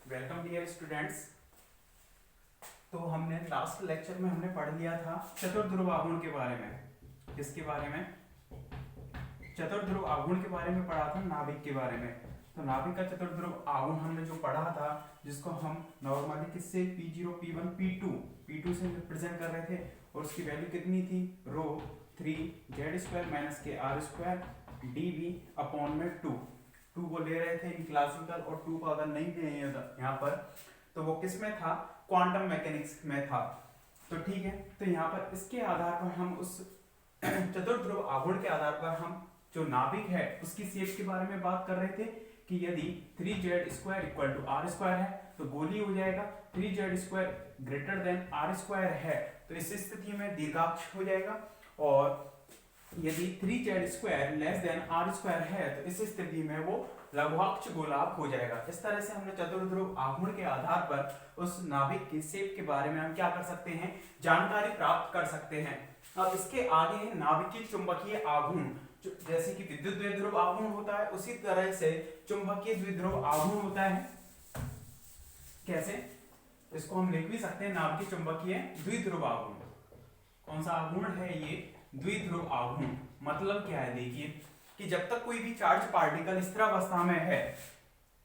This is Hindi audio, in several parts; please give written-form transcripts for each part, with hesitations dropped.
Welcome dear students. तो हमने लास्ट लेक्चर में हमने पढ़ लिया था चतुर्ध्रुव आघूर्ण के बारे में। किसके बारे में? चतुर्ध्रुव आघूर्ण के बारे में पढ़ा था, नाभिक के बारे में। तो नाभिक का चतुर्ध्रुव आघूर्ण हमने जो पढ़ा था, जिसको हम नॉर्मली किससे P0 P1 P2 से रिप्रेजेंट कर रहे थे, और उसकी वैल्यू कितनी थी? रो 3z² - kr² dv अपॉन में 2 को ले रहे थे इन क्लासिकल, और 2 को अगर नहीं ले यहाँ पर तो वो किस में था? क्वांटम मैकेनिक्स में था। तो ठीक है, तो यहाँ पर इसके आधार पर हम उस चतुर्ध्रुव आघूर्ण के आधार पर हम जो नाभिक है उसकी शेप के बारे में बात कर रहे थे कि यदि 3z² = r² है तो गोलीय हो जाएगा, 3z² > r² है तो इस स्थिति में दीर्घाक्ष हो जाएगा, और यदि 3z² r² है तो इस स्थिति में वो लघुअक्ष गोलाभ हो जाएगा। इस तरह से हमने चतुर्ध्रुव आघूर्ण के आधार पर उस नाभिक की शेप के बारे में हम क्या कर सकते हैं? जानकारी प्राप्त कर सकते हैं। अब इसके आगे है नाभिकीय चुंबकीय आघूर्ण। जैसे कि विद्युत द्विध्रुव आघूर्ण होता है, उसी तरह से चुंबकीय द्विध्रुव आघूर्ण होता है। कैसे? इसको हम लिख भी सकते हैं नाभिकीय चुंबकीय द्विध्रुव आघूर्ण। कौन सा आघूर्ण है ये? द्विध्रुव आघूर्ण। मतलब क्या है? देखिए कि जब तक कोई भी चार्ज पार्टिकल स्थिरावस्था में है,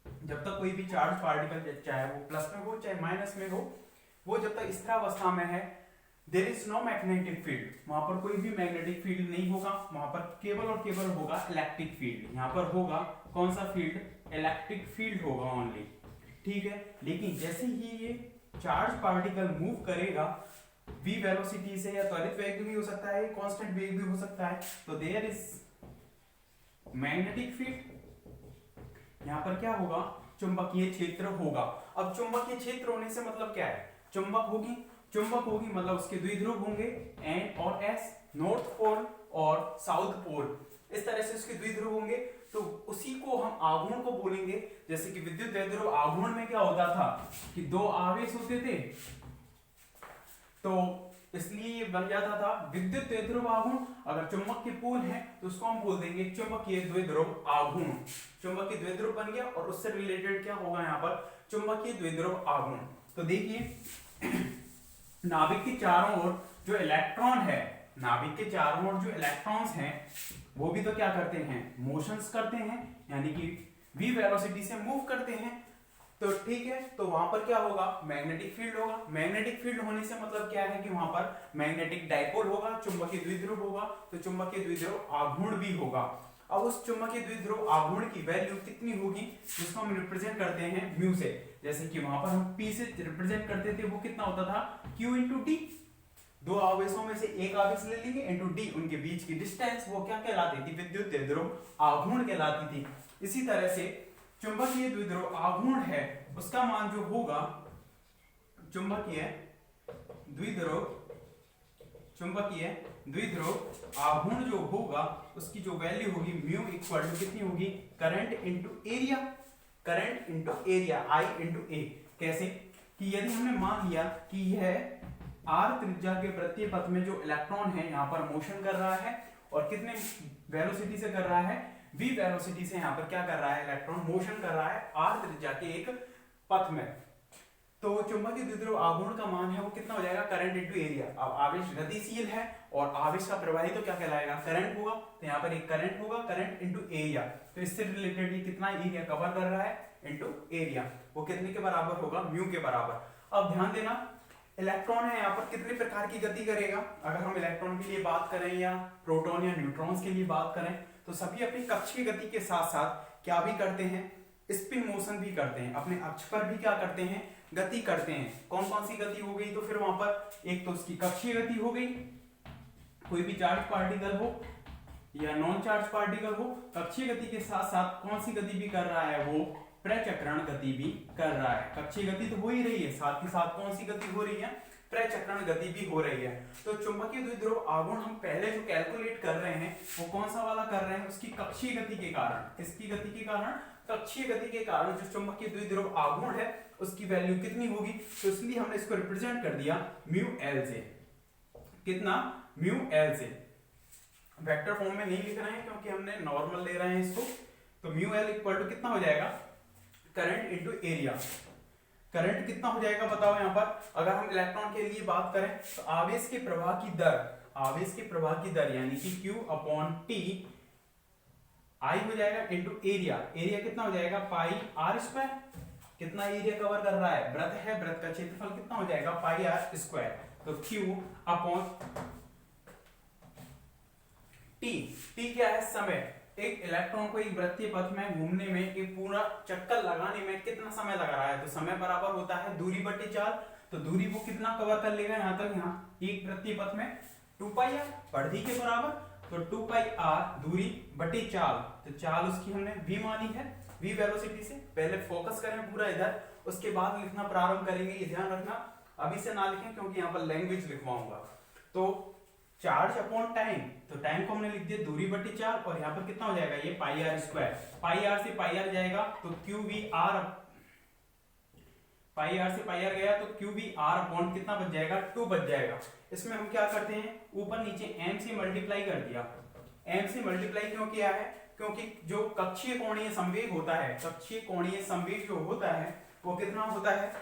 जब तक कोई भी चार्ज पार्टिकल चाहे वो प्लस में हो चाहे माइनस में हो, वो जब तक स्थिरावस्था में है, there is no magnetic field, वहां पर कोई भी मैग्नेटिक फील्ड नहीं होगा, वहां पर केवल और केवल होगा इलेक्ट्रिक फील्ड। यहाँ पर होगा कौन सा फील्ड? इलेक्ट्रिक फील्ड होगा ओनली। ठीक है, लेकिन जैसे ही ये चार्ज पार्टिकल मूव करेगा v वेलोसिटी से, या त्वरित वेग भी हो सकता है, कांस्टेंट वेग भी हो सकता है, तो देयर इज मैग्नेटिक फील्ड। यहां पर क्या होगा? चुंबकीय क्षेत्र होगा। अब चुंबकीय क्षेत्र होने से मतलब क्या है? चुंबक होगी मतलब उसके द्विध्रुव होंगे N और S, नॉर्थ पोल और साउथ पोल। इस तरह से उसके द्विध्रुव होंगे, तो उसी को हम आघूर्ण को बोलेंगे। जैसे कि विद्युत द्विध्रुव आघूर्ण में क्या होता था कि दो आवेश होते थे, तो इसलिए ये बन जाता था विद्युत द्विध्रुव आघूर्ण। अगर चुंबक के पोल है तो उसको हम बोल देंगे चुंबकीय द्विध्रुव आघूर्ण। चुंबकीय द्विध्रुव बन गया, और उससे रिलेटेड क्या होगा यहाँ पर? चुंबकीय द्विध्रुव आघूर्ण। तो देखिए नाभिक के चारों ओर जो इलेक्ट्रॉन है, नाभिक के चारों ओर जो इलेक्ट्रॉन्स हैं वो भी तो क्या करते हैं? मोशंस करते हैं, यानी कि v वेलोसिटी से मूव करते हैं। तो ठीक है, तो वहां पर क्या होगा? मैग्नेटिक फील्ड होगा। मैग्नेटिक फील्ड होने से मतलब क्या है कि वहां पर मैग्नेटिक डाइपोल होगा, चुंबकीय द्विध्रुव होगा, तो चुंबकीय द्विध्रुव आघूर्ण भी होगा। अब उस चुंबकीय द्विध्रुव आघूर्ण की वैल्यू कितनी होगी, जिसको हम रिप्रेजेंट करते हैं म्यू से। जैसे कि वहां पर हम p से रिप्रेजेंट करते थे, वो कितना होता था? q × d। दो आवेशों में से एक आवेश ले लेंगे इंटू d, उनके बीच की डिस्टेंस, वो क्या कहलाती थी? विद्युत द्विध्रुव आघूर्ण कहलाती थी। इसी तरह से चुंबकीय द्विध्रुव आघूर्ण है, उसका मान जो होगा चुंबकीय द्विध्रुव आघूर्ण जो होगा, उसकी जो वैल्यू होगी म्यू इक्वल टू कितनी होगी? Current into area, I into A. कैसे? कि यदि हमने मान लिया कि यह r त्रिज्या के प्रत्येक पथ में जो इलेक्ट्रॉन है यहाँ पर मोशन कर रहा है, और कितने वेलोसिटी से कर रहा है? v वेलोसिटी से यहाँ पर क्या कर रहा है? इलेक्ट्रॉन मोशन कर रहा है r त्रिज्या के एक पथ में। तो चुंबकीय द्विध्रुव आघूर्ण का मान है वो कितना हो जाएगा? Current into area. अब आवेश गतिशील है और आवेश का प्रवाही तो क्या कहलाएगा? करंट होगा। तो यहाँ पर एक करंट होगा, करंट इंटू एरिया। तो इससे रिलेटेड ये कितना एरिया कवर कर रहा है? Into area. वो कितने के बराबर होगा? म्यू के बराबर। अब ध्यान देना, इलेक्ट्रॉन है यहाँ पर कितने प्रकार की गति करेगा? अगर हम इलेक्ट्रॉन के लिए बात करें या प्रोटॉन या न्यूट्रॉन्स के लिए बात करें, तो सभी अपनी कक्षीय गति के साथ साथ क्या भी करते हैं? स्पिन मोशन भी करते हैं। अपने अक्ष पर भी क्या करते हैं? गति करते हैं। कौन कौन सी गति हो गई? तो फिर वहां पर एक तो उसकी कक्षीय गति हो गई, कोई भी चार्ज पार्टिकल हो या नॉन चार्ज पार्टिकल हो, कक्षीय गति के साथ साथ कौन सी गति भी कर रहा है? वो प्रचक्रण गति भी कर रहा है। कक्षीय गति तो हो ही रही है, साथ ही साथ कौन सी गति हो रही है? प्रचक्रण गति भी हो रही है। तो चुंबकीय द्विध्रुव आघूर्ण हम पहले जो कैलकुलेट कर रहे हैं वो कौन सा वाला कर रहे हैं? उसकी कक्षीय गति के कारण। किसकी गति के कारण? कक्षीय गति के कारण जो चुंबकीय द्विध्रुव आघूर्ण है उसकी वैल्यू कितनी होगी? तो इसलिए हमने इसको रिप्रेजेंट कर दिया म्यू एल से। कितना? म्यू एल से। वेक्टर फॉर्म में नहीं लिख रहे हैं क्योंकि हमने नॉर्मल ले रहे हैं इसको। तो म्यू एल इक्वल टू कितना हो जाएगा? Current into area. करंट कितना हो जाएगा बताओ यहाँ पर। अगर हम इलेक्ट्रॉन के लिए बात करें तो आवेश के प्रवाह की दर, आवेश के प्रवाह की दर यानी कि Q अपॉन T I हो जाएगा इंटू एरिया, एरिया कितना हो जाएगा पाई आर स्क्वायर। कितना एरिया कवर कर रहा है, वृत्त है, वृत्त का क्षेत्रफल कितना हो जाएगा पाई आर स्क्वायर। तो Q अपॉन T क्या है समय। एक इलेक्ट्रॉन को एक वृत्तीय पथ में घूमने में, एक पूरा चक्कर लगाने में कितना समय लग रहा है, तो समय बराबर होता है दूरी बटे चाल। तो दूरी वो कितना कवर कर लेगा यहाँ तक, यहाँ एक वृत्तीय पथ में 2 पाई आर परिधि के बराबर, तो 2 पाई आर दूरी बटे चाल। तो चाल उसकी हमने v मानी है, v वेलोसिटी से। पहले फोकस करें पूरा इधर, उसके बाद लिखना प्रारंभ करेंगे, ये ध्यान रखना। अभी से ना लिखें क्योंकि यहाँ पर लैंग्वेज लिखवाऊंगा। तो चार्ज अपॉन टाइम, तो टाइम को हमने लिख दिया दूरी बटी चार, और यहाँ पर कितना हो जाएगा ये pi R square. Pi R से पाई आर जाएगा तो Q V R, pi R से पाई आर गया तो क्यू वी आर अपॉन कितना बच जाएगा 2 बच जाएगा। इसमें हम क्या करते हैं, ऊपर नीचे m से मल्टीप्लाई कर दिया। m से मल्टीप्लाई क्यों किया है, क्योंकि जो कक्षीय कोणीय संवेग होता है, कक्षीय कोणीय संवेग जो होता है वो कितना होता है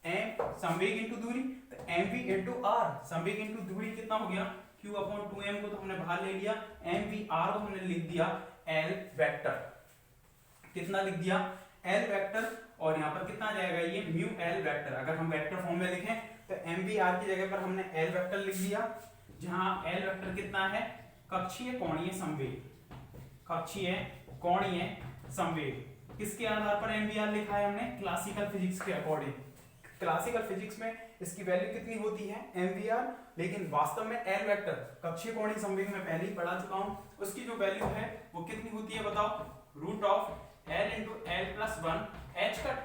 m संवेग इंटू दूरी, तो एम वी इंटू आर, संवेग इंटू दूरी कितना हो गया Q अपॉन 2m को तो हमने बाहर ले लिया, एम वी आर को हमने लिख दिया L वेक्टर। कितना लिख दिया L वेक्टर, और यहाँ पर कितना आ जाएगा ये म्यू L वेक्टर। अगर हम वेक्टर फॉर्म में लिखें तो एम वी आर की जगह पर हमने L वेक्टर लिख दिया, जहां L वेक्टर कितना है कक्षीय कोणीय संवेग, कक्षीय कोणीय संवेग। किसके आधार पर एम वी आर लिखा है हमने, क्लासिकल फिजिक्स के अकॉर्डिंग। क्लासिकल फिजिक्स में इसकी वैल्यू कितनी होती है mvr, लेकिन वास्तव में L वेक्टर कक्षीय कोणीय संवेग में पहले ही पढ़ा चुका हूं, उसकी जो वैल्यू है वो कितनी होती है बताओ, root of L into L plus one H cut,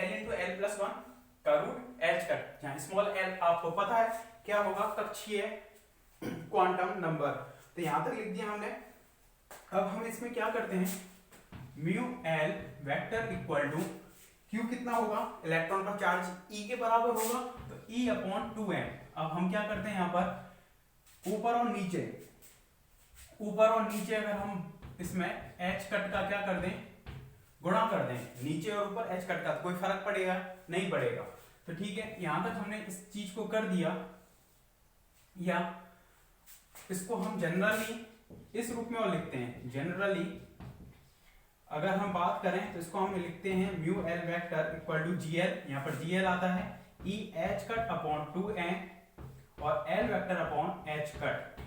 L into L plus one का रूट एच कट, जहां स्मॉल l आपको पता है क्या होगा कक्षीय क्वांटम नंबर। तो यहां तक लिख दिया हमने। अब हम इसमें क्या करते हैं, mu L vector equal to Q कितना होगा, इलेक्ट्रॉन का चार्ज E के बराबर होगा, तो E अपॉन 2m। अब हम क्या करते हैं यहाँ पर ऊपर और नीचे, ऊपर और नीचे अगर हम इसमें h कट का क्या कर दें, गुणा कर दें, नीचे और ऊपर h कट का, तो कोई फर्क पड़ेगा नहीं पड़ेगा। तो ठीक है, यहां तक हमने इस चीज को कर दिया, या इसको हम जनरली इस रूप में और लिखते हैं। जनरली अगर हम बात करें तो इसको हम लिखते हैं mu L vector equal to GL, यहाँ पर जीएल आता है ई एच कट अपॉन 2m और L vector upon H cut.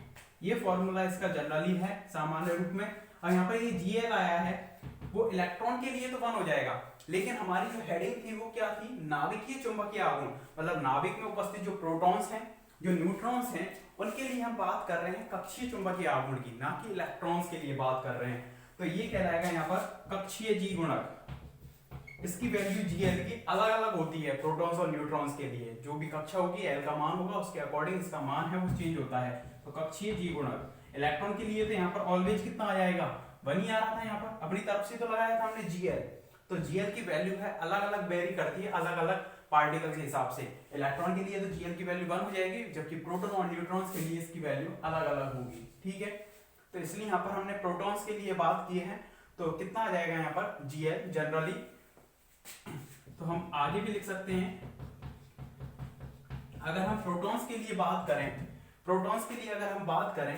ये फॉर्मूला इसका जनरली है सामान्य रूप में। और यहाँ पर ये जीएल आया है, वो इलेक्ट्रॉन के लिए तो 1 हो जाएगा, लेकिन हमारी जो हेडिंग थी वो क्या थी, नाभिकीय चुंबकीय आघूर्ण, मतलब नाभिक में उपस्थित जो प्रोटॉन्स हैं, जो न्यूट्रॉन्स हैं, उनके लिए हम बात कर रहे हैं कक्षीय चुंबकीय आघूर्ण की, ना कि इलेक्ट्रॉन्स के लिए बात कर रहे हैं। तो ये कहलाएगा यहाँ पर कक्षीय जी गुणक। इसकी वैल्यू जीएल की अलग अलग होती है प्रोटॉन्स और न्यूट्रॉन्स के लिए, जो भी कक्षा होगी एल का मान होगा उसके अकॉर्डिंग इसका मान है वो चेंज होता है। तो कक्षीय जी गुणक इलेक्ट्रॉन के लिए तो यहाँ पर ऑलवेज कितना आ जाएगा 1 ही आ रहा था, यहाँ पर अपनी तरफ से तो लगाया था हमने जीएल। तो जीएल की वैल्यू है अलग अलग वेरी करती है अलग अलग पार्टिकल के हिसाब से। इलेक्ट्रॉन के लिए तो जीएल की वैल्यू 1 हो जाएगी, जबकि प्रोटॉन और न्यूट्रॉन्स के लिए इसकी वैल्यू अलग अलग होगी। ठीक है, तो इसलिए यहाँ पर हमने प्रोटॉन्स के लिए बात की है, तो कितना आ जाएगा यहाँ पर जीएल जनरली। तो हम आगे भी लिख सकते हैं, अगर हम प्रोटॉन्स के लिए बात करें, प्रोटॉन्स के लिए अगर हम बात करें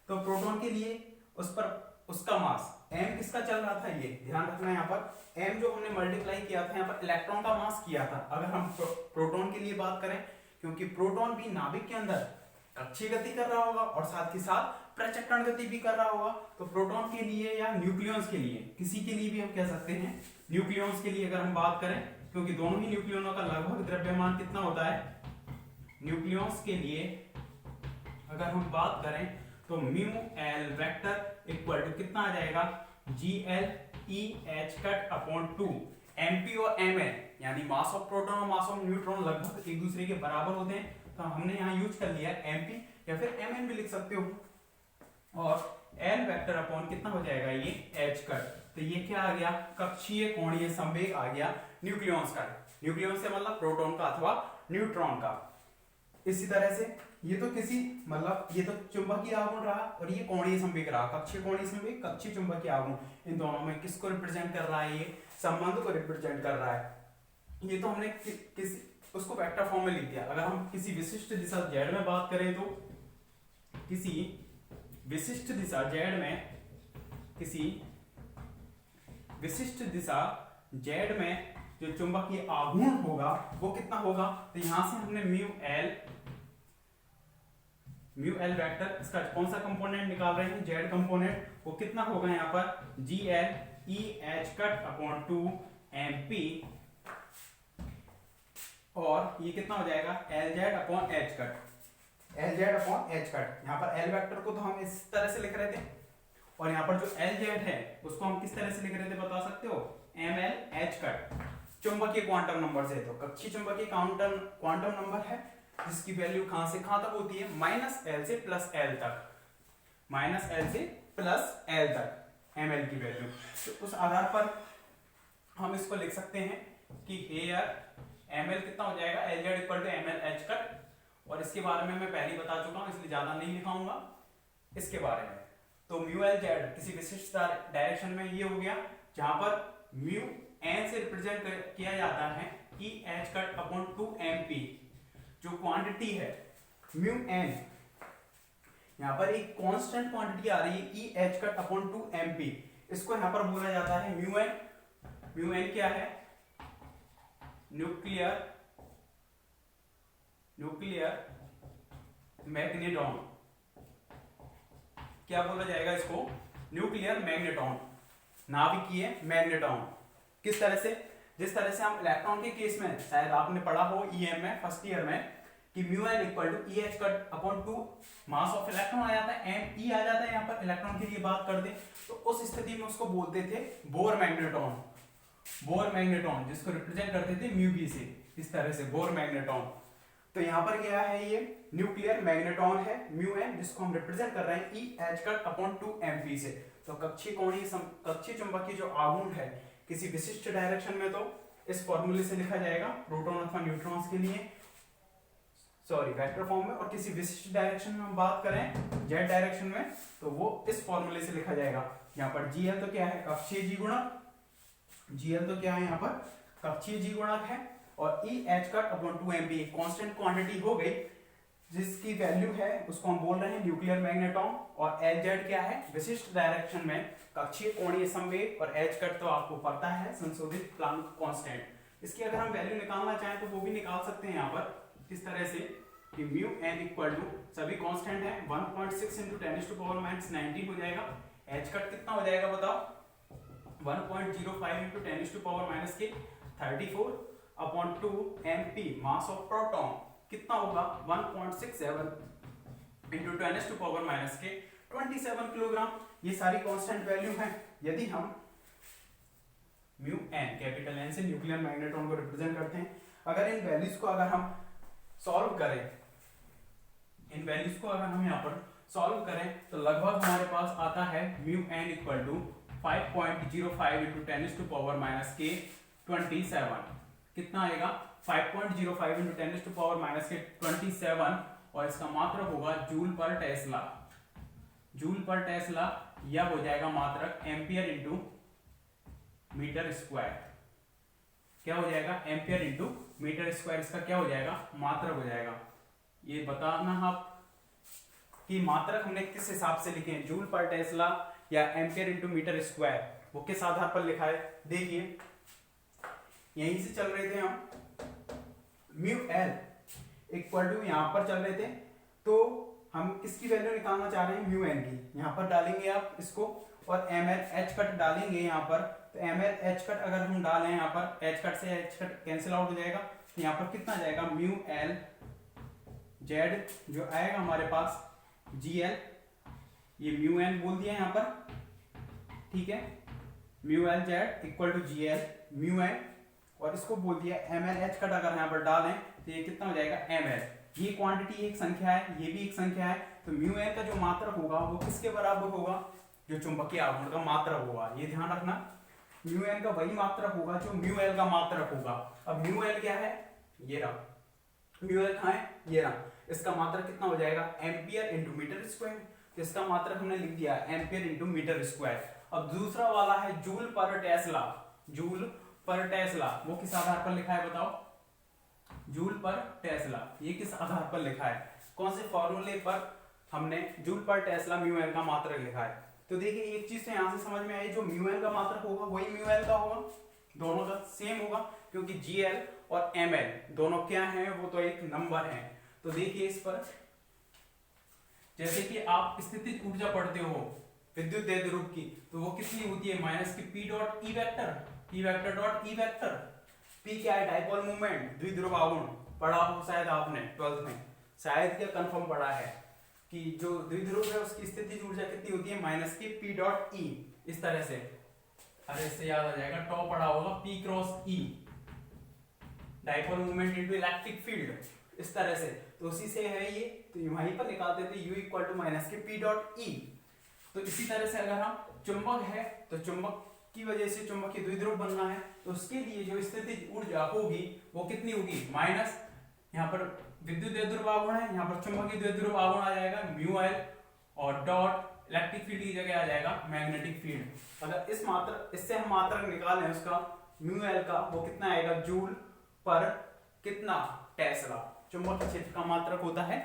तो प्रोटॉन के लिए उस पर उसका मास m किसका चल रहा था, ये ध्यान रखना। यहाँ पर m जो हमने मल्टीप्लाई किया था यहाँ पर इलेक्ट्रॉन का मास किया था। अगर हम प्रोटॉन के लिए बात करें, क्योंकि प्रोटॉन भी नाभिक के अंदर कक्षीय गति कर रहा होगा और साथ ही साथ प्रचक्रण गति भी कर रहा होगा, तो प्रोटॉन के लिए या न्यूक्लियॉन्स के लिए, किसी के लिए भी हम कह सकते हैं न्यूक्लियॉन्स के लिए अगर हम बात करें, क्योंकि दोनों ही न्यूक्लियनों का लगभग द्रव्यमान कितना होता है। न्यूक्लियॉन्स के लिए अगर हम बात करें तो mu L vector equal to कितना आ जाएगा G L E H cut upon 2 MP और एम एल, यानी मास ऑफ प्रोटॉन और मास ऑफ न्यूट्रॉन लगभग एक दूसरे के बराबर होते हैं, तो हमने यहाँ यूज कर लिया एमपी या फिर एम एन भी लिख सकते हो, और एल वेक्टर अपॉन कितना हो जाएगा ये एच कट। तो ये क्या आ गया, कक्षीय कोणीय संवेग आ गया न्यूक्लियॉन्स का। न्यूक्लियॉन्स से मतलब प्रोटॉन का अथवा न्यूट्रॉन का। इसी तरह से ये तो किसी मतलब ये तो चुंबकीय आघूर्ण रहा और ये कोणीय संवेग रहा, कक्षीय कोणीय संवेग कक्षीय चुंबकीय आघूर्ण। इन दोनों में किसको रिप्रेजेंट कर रहा है, ये संबंध को रिप्रेजेंट कर रहा है। ये तो हमने किसी उसको वेक्टर फॉर्म में लिख दिया। अगर हम किसी विशिष्ट दिशा z में बात करें तो किसी विशिष्ट दिशा z में, किसी विशिष्ट दिशा z में जो चुंबकीय आघूर्ण होगा वो कितना होगा, तो यहां से हमने म्यू एल वेक्टर, इसका कौन सा कंपोनेंट निकाल रहे हैं, z कंपोनेंट, वो कितना होगा यहाँ पर GL E H cut upon 2 MP, और ये कितना हो जाएगा LZ upon H cut, LZ upon H cut. यहाँ पर L वेक्टर को तो हम इस तरह से लिख रहे थे, और यहाँ पर जो LZ है उसको हम किस तरह से लिख रहे थे बता सकते हो, ML H कट। चुंबकीय क्वांटम नंबर से, तो कक्षीय चुंबकीय क्वांटम नंबर है जिसकी वैल्यू कहां से कहां तक होती है, -L से +L तक, -L से +L तक ml की वैल्यू। तो उस आधार पर हम इसको लिख सकते हैं कि हेयर ml कितना हो जाएगा, LZ equal to ML H cut, और इसके बारे में मैं पहले ही बता चुका हूं इसलिए ज्यादा नहीं लिखाऊंगा इसके बारे में। तो म्यू एल जेड किसी विशिष्ट डायरेक्शन में ये हो गया, जहां पर म्यू एन से रिप्रेजेंट किया जाता है ई एच कट अपॉन 2 MP, जो क्वांटिटी है म्यू एन, यहां पर एक कांस्टेंट क्वांटिटी आ रही है ई एच कट अपॉन 2 MP, इसको यहां पर बोला जाता है म्यू एन। म्यू एन क्या है, न्यूक्लियर मैग्नेटॉन, क्या बोला जाएगा इसको, न्यूक्लियर मैग्नेटॉन, नाभिकीय मैग्नेटॉन। किस तरह से, जिस तरह से हम इलेक्ट्रॉन के केस में शायद आपने पढ़ा हो ईएम में फर्स्ट ईयर में कि mu N equal to E H cut upon 2 mass of electron आ जाता है, एम ई आ जाता है, यहाँ पर इलेक्ट्रॉन की बात करते, तो उस स्थिति में उसको बोलते थे बोर मैग्नेटॉन, बोर मैग्नेटॉन, जिसको रिप्रेजेंट करते थे म्यू बी से, इस तरह से बोर मैग्नेटॉन। तो यहाँ पर क्या है, ये न्यूक्लियर मैग्नेटॉन है म्यू एन, जिसको हम रिप्रेजेंट कर रहे हैं ई एच कट अपॉन 2 MP से। तो कक्षीय चुंबकीय जो आघूर्ण है किसी विशिष्ट डायरेक्शन में, तो इस फॉर्मूले से लिखा जाएगा प्रोटॉन अथवा न्यूट्रॉन्स के लिए, सॉरी वेक्टर फॉर्म में, और किसी विशिष्ट डायरेक्शन में हम बात करें जेड डायरेक्शन में तो वो इस फॉर्मूले से लिखा जाएगा। यहाँ पर GL तो क्या है, कक्षीय जी गुणक, GL तो क्या है यहाँ पर कक्षीय जी गुणक है, और ई H cut upon 2 MP constant quantity हो गई, जिसकी वैल्यू है उसको हम बोल रहे हैं न्यूक्लियर मैग्नेटॉन, और LZ क्या है विशिष्ट डायरेक्शन में कक्षीय कोणीय संवेग, और H कट तो आपको पता है संशोधित प्लांक कांस्टेंट। इसकी अगर हम वैल्यू निकालना चाहें तो वो भी निकाल सकते हैं यहाँ पर इस तरह से कि म्यू एन इक्वल टू सभी कांस्टेंट है 1.6 × 10⁻19 हो जाएगा, H कट कितना हो जाएगा बताओ, 1.05 × 10⁻34 upon 2 MP mass of proton कितना होगा 1.67 × 10⁻27 किलोग्राम। ये सारी कांस्टेंट वैल्यू हैं। यदि हम म्यू एन कैपिटल एन से न्यूक्लियर मैग्नेटॉन को रिप्रेजेंट करते हैं, अगर इन वैल्यूज को अगर हम सॉल्व करें, इन वैल्यूज को अगर हम यहाँ पर सॉल्व करें तो लगभग हमारे पास आता है म्यू एन इक्वल टू 5.05 × 10⁻27 कितना आएगा 5.05 × 10⁻27, और इसका मात्रक होगा joule per Tesla, joule per tesla, या हो जाएगा मात्रक एम्पियर इंटू मीटर स्क्वायर, क्या हो जाएगा एम्पियर इंटू मीटर स्क्वायर, इसका क्या हो जाएगा मात्रक हो जाएगा। ये बताना आप कि मात्रक हमने किस हिसाब से लिखे हैं, जूल पर टेस्ला या एम्पियर इंटू मीटर स्क्वायर, वो किस आधार पर लिखा है देखिए, यहीं से चल रहे थे हम, म्यू एल इक्वल टू यहाँ पर चल रहे थे, तो हम किसकी वैल्यू निकालना चाह रहे हैं म्यू एन की, यहाँ पर डालेंगे आप इसको, और एम एल एच कट डालेंगे यहाँ पर, तो एम एल एच कट अगर हम डालें यहाँ पर, एच कट से एच कट कैंसिल आउट हो जाएगा, तो यहाँ पर कितना जाएगा म्यू एल जेड जो आएगा हमारे पास GL, ये म्यू एन बोल दिया यहाँ पर, ठीक है, mu L Z equal to GL mu N, और इसको बोल दिया एम एल एच कट अगर यहाँ पर डालें तो ये कितना हो जाएगा ML, ये क्वांटिटी एक संख्या है, ये भी एक संख्या है, तो म्यू एन का जो मात्रक होगा वो किसके बराबर होगा, जो चुंबकीय आघूर्ण का मात्रक होगा, ये ध्यान रखना, म्यू एन का वही मात्रक होगा जो म्यू एल का मात्रक होगा। अब म्यू एल क्या है, ये रहा, म्यू एल कहाँ है, ये रहा, इसका मात्रक कितना हो जाएगा एम्पियर इंटू मीटर स्क्वायर, तो इसका मात्रक हमने लिख दिया एम्पियर इंटू मीटर स्क्वायर। अब दूसरा वाला है joule per Tesla, joule per Tesla, वो किस आधार पर लिखा है बताओ? जूल पर टेस्ला, ये किस आधार पर लिखा है? कौन से फॉर्मूले पर हमने joule per Tesla mu L का मात्रक लिखा है? तो देखिए एक चीज तो यहां से समझ में आई, जो म्यू एल का मात्रक होगा वही म्यू एल का होगा, दोनों का सेम होगा, क्योंकि जी एल और एम एल दोनों क्या है, वो तो एक नंबर है। तो देखिए इस पर, जैसे कि आप स्थितिज ऊर्जा पढ़ते हो विद्युत द्विध्रुव की, तो वो कितनी होती है? माइनस की P dot E vector, P vector dot E vector. P क्या है? डाइपोल मूवमेंट, द्विध्रुव आघूर्ण, पढ़ा हो शायद आपने 12th में, शायद क्या कंफर्म पढ़ा है कि जो द्विध्रुव है उसकी स्थितिज ऊर्जा कितनी होती है? माइनस की पी डॉट ई, इस तरह से। अरे इससे याद आ जाएगा, टॉ पढ़ा होगा, P cross E, dipole movement into electric field, इस तरह से। तो उसी से है ये, तो वहीं पर निकालते थे u इक्वल टू माइनस के पी डॉट ई। तो इसी तरह से अगर हम चुंबक है, तो चुंबक की वजह से चुंबकीय द्विध्रुव बनना है, तो उसके लिए जो स्थितिज ऊर्जा होगी वो कितनी होगी? माइनस, यहाँ पर विद्युत द्विध्रुव आघूर्ण है, यहाँ पर चुंबकीय द्विध्रुव आघूर्ण आ जाएगा म्यू एल, और डॉट इलेक्ट्रिक फील्ड की जगह आ जाएगा मैग्नेटिक फील्ड। अगर इस मात्रक, इससे हम मात्रक निकालें उसका म्यू एल का, वो कितना आएगा? जूल पर कितना? टेस्ला। चुंबकीय क्षेत्र का मात्रक होता है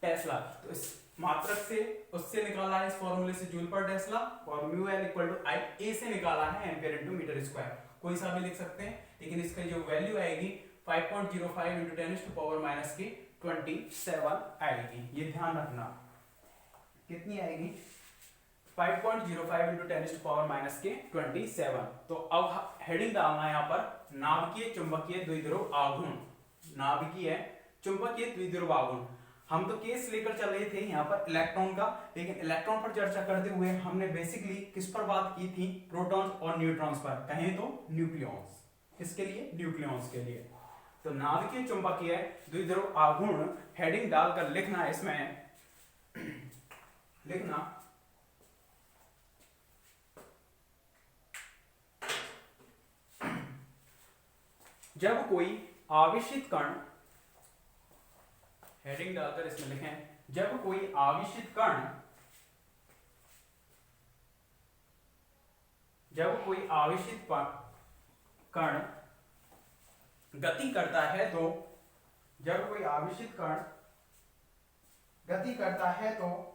टेस्ला। तो इस मात्रक से, उससे निकाला है इस फॉर्मूले से जूल पर टेस्ला, और म्यू एल इक्वल टू आई ए से निकाला है एम्पीयर इनटू मीटर स्क्वायर। कोई सा भी लिख सकते हैं, लेकिन इसका जो वैल्यू आएगी 5.05 इंटू 10⁻⁻⁻27 आएगी। ये ध्यान रखना, कितनी आएगी? 5.05 इंटू 10⁻⁻⁻27। तो अब हेडिंग डालना है यहाँ पर, नाभिकीय चुंबकीय द्विध्रुव आघूर्ण, नाभिकीय चुंबकीय द्विध्रुव आघूर्ण। हम तो केस लेकर चल रहे थे यहाँ पर इलेक्ट्रॉन का, लेकिन इलेक्ट्रॉन पर चर्चा करते हुए हमने बेसिकली किस पर बात की थी? प्रोटॉन्स और न्यूट्रॉन्स पर, कहें तो न्यूक्लियॉन्स। किसके लिए? न्यूक्लियॉन्स के लिए। तो नाभिकीय चुंबकीय द्विध्रुव आघूर्ण हेडिंग डालकर लिखना है इसमें, लिखना जब कोई आवेशित कण, हेडिंग डालकर इसमें लिखें, जब कोई आवेशित कण, जब कोई आवेशित कण गति करता है तो, जब कोई आवेशित कण गति करता है तो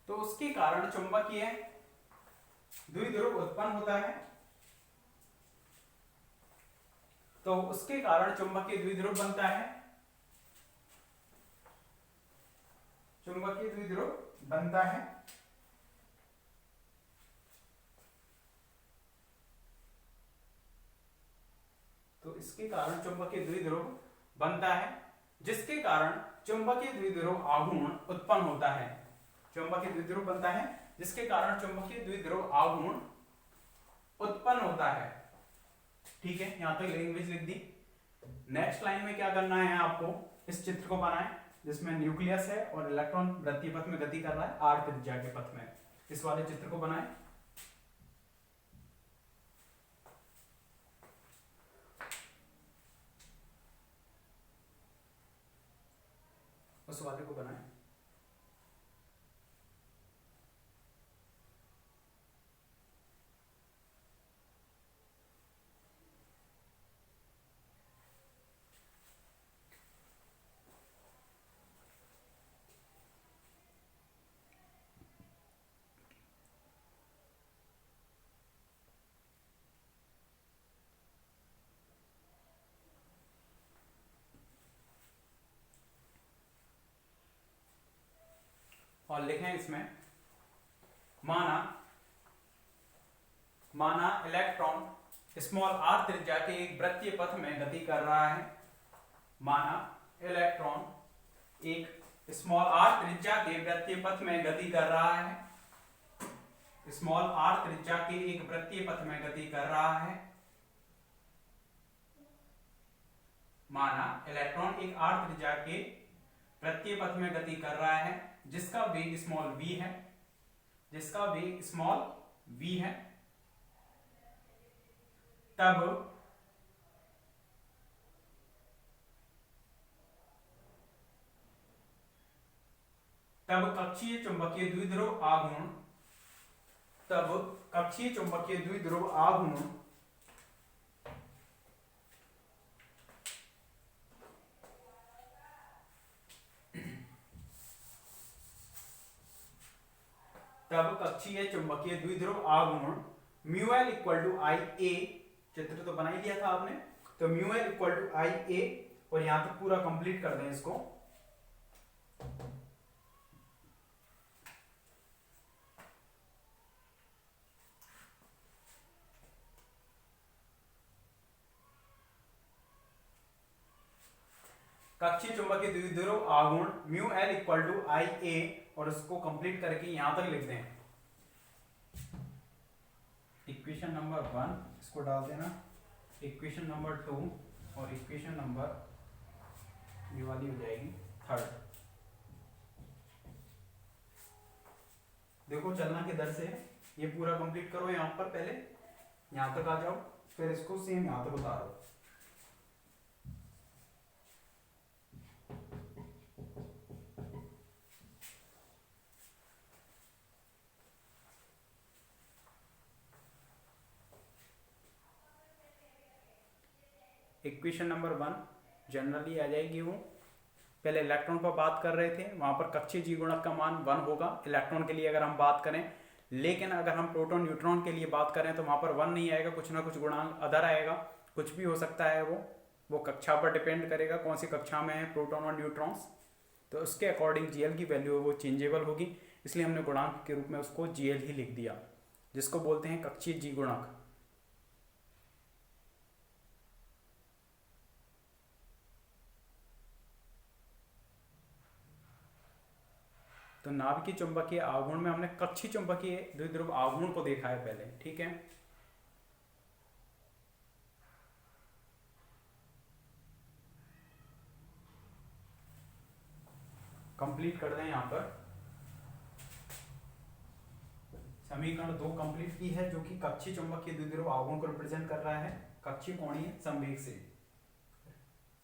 उसके कारण चुंबकीय द्विध्रुव उत्पन्न होता है, तो उसके कारण चुंबकीय द्विध्रुव बनता है, चुंबकीय द्विध्रुव बनता है। तो इसके कारण चुंबकीय द्विध्रुव बनता है, जिसके कारण चुंबकीय द्विध्रुव आघूर्ण उत्पन्न होता है। चुंबकीय द्विध्रुव बनता है जिसके कारण चुंबकीय द्विध्रुव आघूर्ण उत्पन्न होता है। ठीक है, यहां तक लैंग्वेज लिख दी। नेक्स्ट लाइन में क्या करना है आपको? इस चित्र को बनाएं जिसमें न्यूक्लियस है और इलेक्ट्रॉन वृत्तीय पथ में गति कर रहा है आर त्रिज्या के पथ में। इस वाले चित्र को बनाएं। उस वाले को बनाएं। और लिखें इसमें, माना इलेक्ट्रॉन स्मॉल आर त्रिज्या के एक वृत्तीय पथ में गति कर रहा है। माना इलेक्ट्रॉन एक स्मॉल आर त्रिज्या के वृत्तीय पथ में गति कर रहा है, स्मॉल आर त्रिज्या के एक वृत्तीय पथ में गति कर रहा है। माना इलेक्ट्रॉन एक आर त्रिज्या के वृत्तीय पथ में गति कर रहा है, जिसका वेग स्मॉल v है, जिसका वेग स्मॉल v है। तब कक्षीय चुंबकीय द्विध्रुव आघूर्ण तब कक्षीय चुंबकीय द्विध्रुव आघूर्ण तब कक्षीय चुंबकीय द्विध्रुव आघूर्ण म्यू एल इक्वल टू आई ए, चित्र तो बना ही दिया था आपने, तो म्यू एल इक्वल टू आई ए, और यहां तक पूरा कंप्लीट कर दें इसको। कक्षीय चुंबकीय द्विध्रुव आघूर्ण म्यू एल इक्वल टू आई ए, और इसको कंप्लीट करके यहां तक लिख दें। इक्वेशन नंबर 1 इसको डाल देना, इक्वेशन नंबर 2 और इक्वेशन नंबर ये वाली हो जाएगी 3rd। देखो चलना किधर से है, ये पूरा कंप्लीट करो यहां पर, पहले यहां तक आ जाओ, फिर इसको सेम यहां तक उतारो। इक्वेशन नंबर 1 जनरली आ जाएगी वो, पहले इलेक्ट्रॉन पर बात कर रहे थे, वहां पर कक्षीय जी गुणक का मान 1 होगा इलेक्ट्रॉन के लिए अगर हम बात करें, लेकिन अगर हम प्रोटॉन न्यूट्रॉन के लिए बात करें तो वहां पर 1 नहीं आएगा, कुछ ना कुछ गुणांक अदर आएगा, कुछ भी हो सकता है वो कक्षा पर डिपेंड करेगा कौन सी कक्षा में है प्रोटॉन और न्यूट्रॉन्स, तो उसके अकॉर्डिंग जीएल की वैल्यू है वो चेंजेबल होगी, इसलिए हमने गुणांक के रूप में उसको जीएल ही लिख दिया, जिसको बोलते हैं कक्षीय जी गुणक। तो नाभिकीय चुंबकीय आघूर्ण में हमने कक्षीय चुंबकीय द्विध्रुव आघूर्ण को देखा है पहले, ठीक है। कंप्लीट कर दें यहां पर, समीकरण 2 कंप्लीट की है, जो कि कक्षीय चुंबकीय द्विध्रुव आघूर्ण को रिप्रेजेंट कर रहा है कक्षीय कोणीय संवेग से,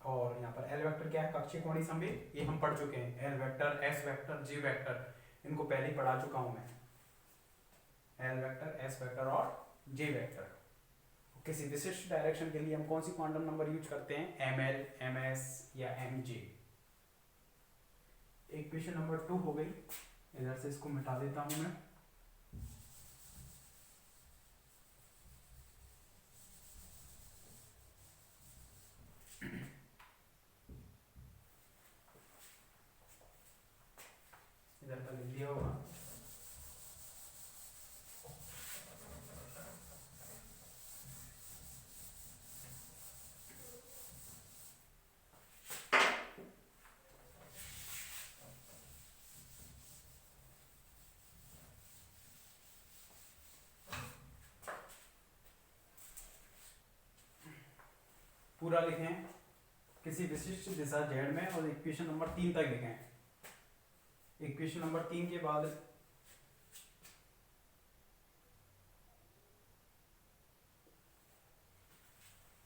और यहाँ पर एल वेक्टर क्या है, कक्षीय कोणीय संवेग, ये हम पढ़ चुके हैं, एल वेक्टर, एस वेक्टर, जी वेक्टर, इनको पहले ही पढ़ा चुका हूं मैं, एल वेक्टर, एस वेक्टर और जे वेक्टर। किसी विशिष्ट डायरेक्शन के लिए हम कौन सी क्वांटम नंबर यूज करते हैं, एम एल, एम एस या एम जे। इक्वेशन नंबर 2 हो गई, इधर से इसको मिटा देता हूं मैं। इधर का लिख दिया होगा, पूरा लिखें किसी विशिष्ट दिशा z में, और इक्वेशन नंबर 3 तक लिखें। इक्वेशन नंबर 3 के बाद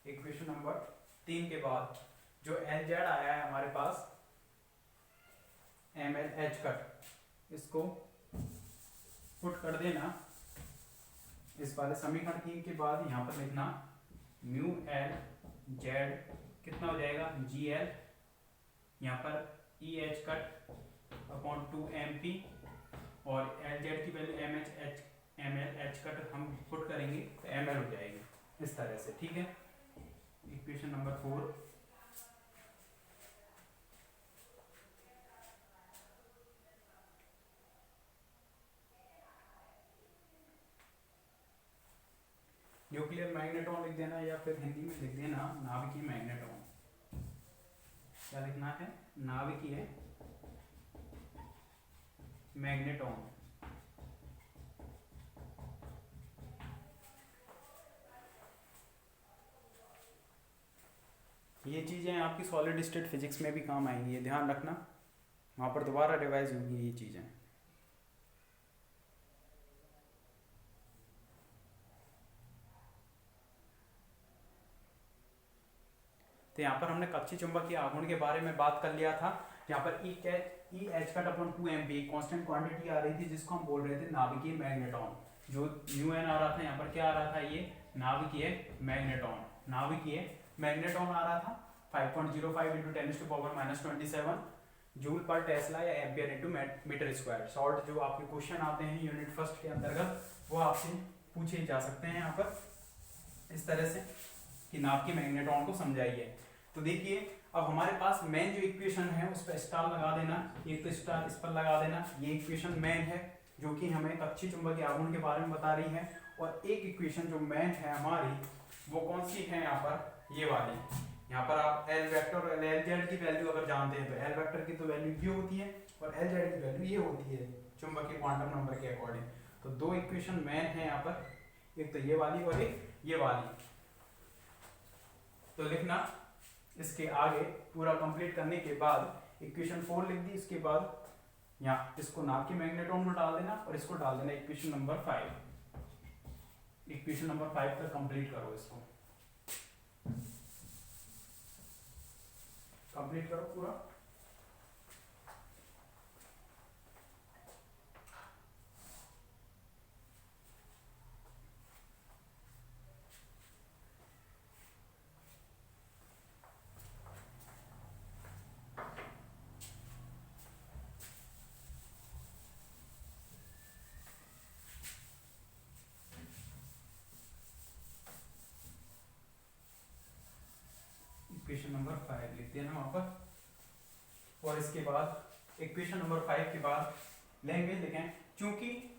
इक्वेशन नंबर 3 के बाद जो एल जेड आया है हमारे पास, एम एल एच कट, इसको पुट कर देना इस वाले समीकरण 3 के बाद, यहां पर लिखना म्यू एल जेड कितना हो जाएगा, जी एल, यहाँ पर E H cut upon 2 M P, और एल जेड की value M H H, M L H cut हम पुट करेंगे तो एम एल हो जाएगी इस तरह से, ठीक है। इक्वेशन नंबर 4, न्यूक्लियर मैग्नेट्रॉन लिख देना, या फिर हिंदी में लिख देना नाभिकीय मैग्नेट्रॉन। क्या लिखना है, नाभिकीय मैग्नेट्रॉन। ये चीजें आपकी सॉलिड स्टेट फिजिक्स में भी काम आएंगी, ये ध्यान रखना, वहां पर दोबारा रिवाइज होंगी ये चीजें। तो यहाँ पर हमने कक्षीय चुंबकीय आघूर्ण के बारे में बात कर लिया था। यहाँ पर E catch E H cut upon 2 constant quantity आ रही थी जिसको हम बोल रहे थे नाभिकीय मैग्नेटॉन। जो म्यू एन आ रहा था यहाँ पर क्या आ रहा था, ये नाभिकीय मैग्नेटॉन, नाभिकीय मैग्नेटॉन आ रहा था 5.05 × 10⁻⁻27 जूल पर टेस्ला या ampere into metre square. Short जो आपके क्वेश्चन आते हैं यूनिट फर्स्ट के अंतर्गत वो आपसे पूछे जा सकते हैं यहाँ पर इस तरह से कि नाभिकीय मैग्नेटॉन को समझाइए। तो देखिए अब हमारे पास मेन जो इक्वेशन है उस पर स्टार लगा देना, एक तो स्टार इस पर लगा देना, ये इक्वेशन मेन है जो कि हमें कक्षीय चुंबकीय आघूर्ण के बारे में बता रही है। और एक इक्वेशन जो मेन है हमारी वो कौन सी है यहाँ पर, ये वाली। यहाँ पर आप एल वेक्टर और एल जेड की वैल्यू अगर जानते हैं तो एल वेक्टर की तो वैल्यू ये होती है और एल जेड की वैल्यू ये होती है चुंबकीय क्वांटम नंबर के अकॉर्डिंग। तो दो इक्वेशन मेन है यहाँ पर, एक तो ये वाली और एक ये वाली। तो लिखना इसके आगे पूरा कंप्लीट करने के बाद इक्वेशन 4 लिख दी, इसके बाद यहाँ इसको नाभिकीय मैग्नेटॉन में डाल देना और इसको डाल देना इक्वेशन नंबर 5। इक्वेशन नंबर 5 तक कंप्लीट करो, इसको कंप्लीट करो पूरा। इक्वेशन नंबर 5 लिख देना वहां पर। और इसके बाद इक्वेशन नंबर 5 के बाद लेंगे, लिखें चूंकि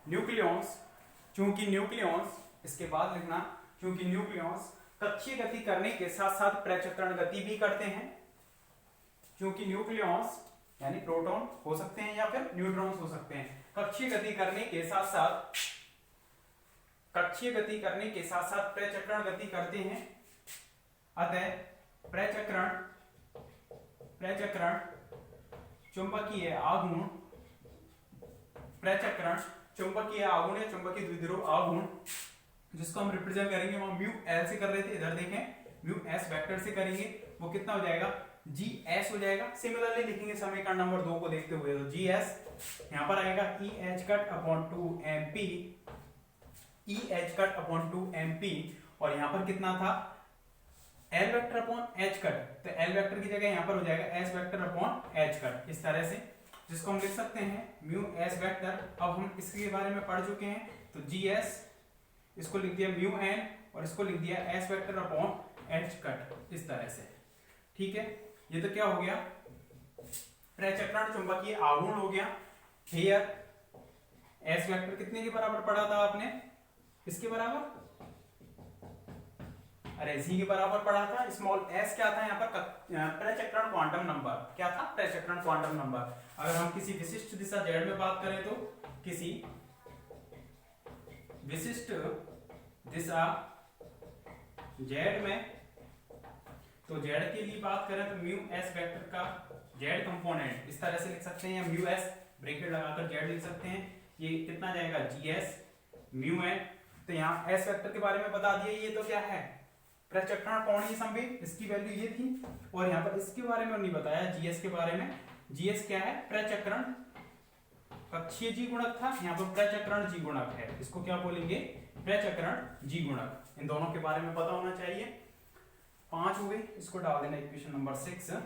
न्यूक्लियॉन्स इसके बाद लिखना चूंकि न्यूक्लियॉन्स कक्षीय गति करने के साथ साथ प्रचक्रण गति भी करते हैं। क्योंकि न्यूक्लियॉन्स यानी प्रोटॉन हो सकते हैं या फिर न्यूट्रॉन्स हो सकते हैं, कक्षीय गति करने के साथ साथ प्रचक्रण गति करते हैं। अतः प्रचक्रण चुंबकीय आघूर्ण या चुंबकीय द्विध्रुव आघूर्ण जिसको हम रिप्रेजेंट करेंगे वहां म्यू एल से कर रहे थे, इधर देखें म्यू एस वेक्टर से करेंगे, वो कितना हो जाएगा जी एस हो जाएगा। सिमिलरली लिखेंगे समीकरण नंबर 2 को देखते हुए, तो जी एस यहां पर आएगा E H cut upon 2 M P और यहां पर कितना था L vector upon H cut, तो एल वेक्टर की जगह यहां पर हो जाएगा S vector upon H cut, इस तरह से जिसको हम लिख सकते हैं म्यू एस वेक्टर। अब हम इसके बारे में पढ़ चुके हैं, तो जी एस इसको लिख दिया म्यू एन और इसको लिख दिया S vector upon H cut, इस तरह से। ठीक है, ये तो क्या हो गया प्रचक्रण चुंबकीय आघूर्ण हो गया। हियर एस वेक्टर कितने के बराबर पढ़ा था आपने, इसके बराबर, अरे जी के बराबर पढ़ा था। स्मॉल एस क्या था यहाँ पर प्रचक्रण क्वांटम नंबर, क्या था प्रचक्रण क्वांटम नंबर। अगर हम किसी विशिष्ट दिशा जेड में बात करें तो किसी विशिष्ट दिशा जेड में, तो जेड के लिए बात करें तो म्यू एस वेक्टर का जेड कंपोनेंट इस तरह से लिख सकते हैं, या म्यू एस ब्रैकेट लगाकर जेड लिख सकते हैं। ये कितना जाएगा जी एस म्यू एन। तो यहाँ एस वेक्टर के बारे में बता दिया, ये तो क्या है प्रचक्रण कोणीय संवेग, इसकी वैल्यू ये थी। और यहाँ पर इसके बारे में नहीं बताया जीएस के बारे में, जीएस क्या है प्रचक्रण कक्षीय जी गुणक था, यहाँ पर प्रचक्रण जी गुणक है, इसको क्या बोलेंगे प्रचक्रण जी गुणक। इन दोनों के बारे में पता होना चाहिए। 5 हो गई, इसको डाल देना इक्वेशन नंबर 6।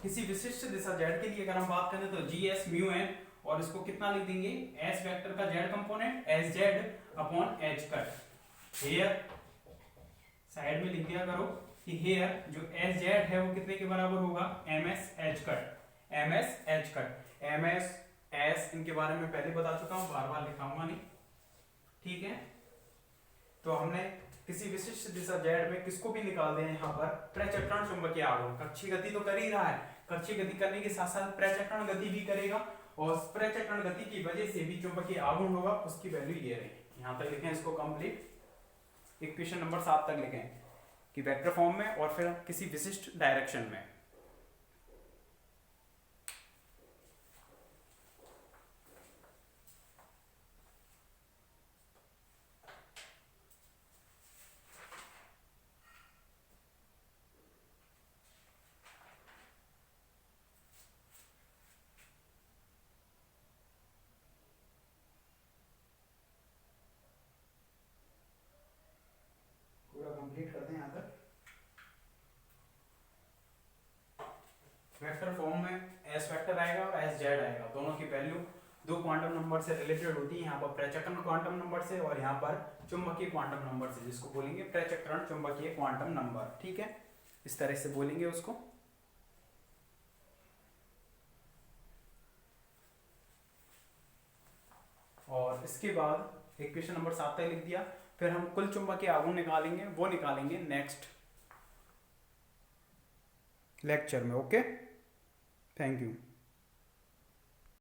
किसी विशिष्ट दिशा जेड के लिए अगर हम बात करें तो जी एस म्यू एन और इसको कितना लिख देंगे एस वेक्टर का Z component S Z upon H cut. Here side में लिख दिया करो कि हेयर जो एस जेड है वो कितने के बराबर होगा M S H cut, M S H cut. M S S इनके बारे में पहले बता चुका हूं, बार बार लिखाऊंगा नहीं। ठीक है, तो हमने किसी विशिष्ट दिशा जेड में किसको भी निकाल दें यहाँ पर प्रचक्रण चुंबकीय आघूर्ण। कक्षीय गति तो कर ही रहा है, कक्षीय गति करने के साथ साथ प्रचक्रण गति भी करेगा और प्रचक्रण गति की वजह से भी चुंबकीय आघूर्ण होगा, उसकी वैल्यू ये रही। यहाँ तक लिखें इसको कंप्लीट, इक्वेशन नंबर 7 तक लिखें कि वेक्टर फॉर्म में और फिर किसी विशिष्ट डायरेक्शन में। वेक्टर फॉर्म में एस वेक्टर आएगा और एस जेड आएगा, दोनों की वैल्यू दो क्वांटम नंबर से रिलेटेड होती है, यहाँ पर प्रचक्रण क्वांटम नंबर से और यहाँ पर चुंबकीय क्वांटम नंबर से, जिसको बोलेंगे प्रचक्रण चुंबकीय क्वांटम नंबर। ठीक है, इस तरह से बोलेंगे उसको। और इसके बाद एक क्वेश्चन नंबर 7 तक लिख दिया, फिर हम कुल चुंबकीय आघूर्ण निकालेंगे, वो निकालेंगे नेक्स्ट लेक्चर में। Okay, thank you.